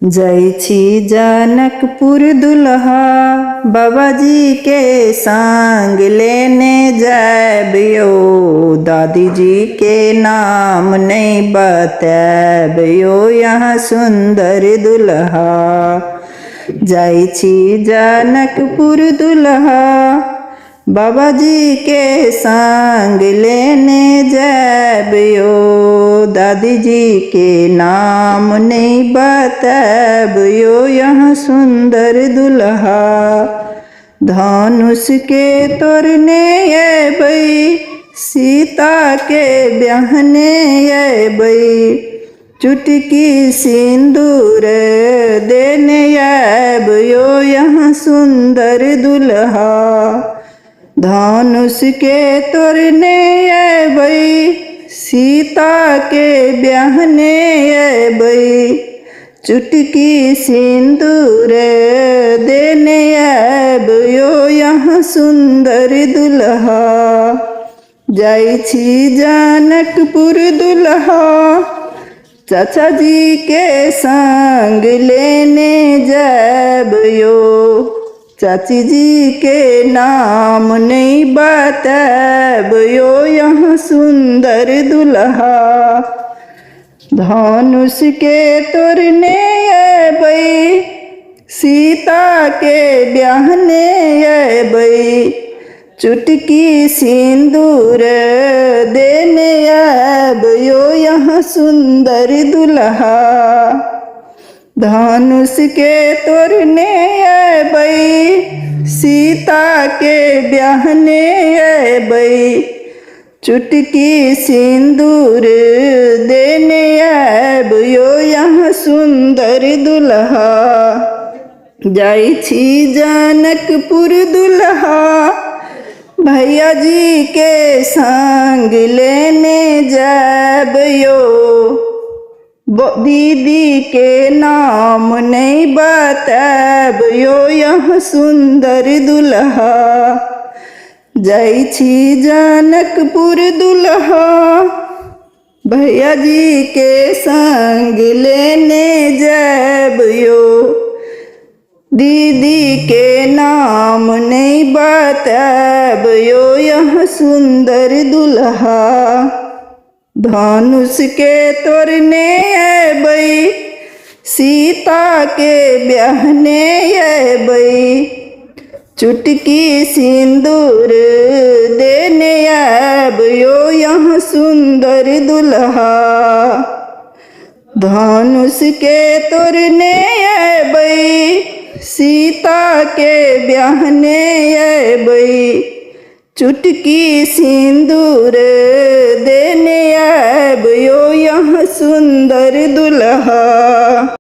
जाइछि जनकपुर दुल्हा बाबाजी के संग लेने जाबियो। दादी जी के नाम नहीं बताबियो यहाँ सुंदर दुल्हा। जाइछि जनकपुर दुल्हा बाबाजी के संग लेने जाबियो। दादी जी के नाम नहीं बताबियो यहाँ सुंदर दुल्हा। धनुष के तोरने अबई सीता के ब्याहने अबई। चुटकी सिंदूर देने अबयो यहाँ सुंदर दुल्हा। धनुष के तोरने अबई सीता के ब्याहने अबई। चुटकी सिंदूर देने अबयो यहाँ सुंदर दुल्हा। जाइछि जनकपुर दुल्हा चाचा जी के संग लेने जाबियो। चाची जी के नाम नहीं बताबियो यहाँ सुंदर दुल्हा। धनुष के तोरने अबई सीता के ब्याहने अबई। चुटकी सिंदूर देने अबयो यहाँ सुंदर दुल्हा। धनुष के तोरने अबई सीता के ब्याहने अबई। चुटकी सिंदूर देने अबयो यहाँ सुंदर दुल्हा। जाइछि जनकपुर दुल्हा भैया जी के संग लेने जाबियो। दीदी के नाम नहीं बताबियो यहाँ सुंदर दुल्हा। जाइछि जनकपुर दुल्हा भैया जी के संग लेने जाबियो। दीदी के नाम नहीं बताबियो यहाँ सुंदर दुल्हा। धनुष के तोरने अबई सीता के ब्याहने अबई। चुटकी सिंदूर देने अबयो यहाँ सुंदर दुल्हा। धनुष के तोरने अबई सीता के ब्याहने अबई। चुटकी सिंदूर देने अबयो यहाँ सुंदर दुल्हा।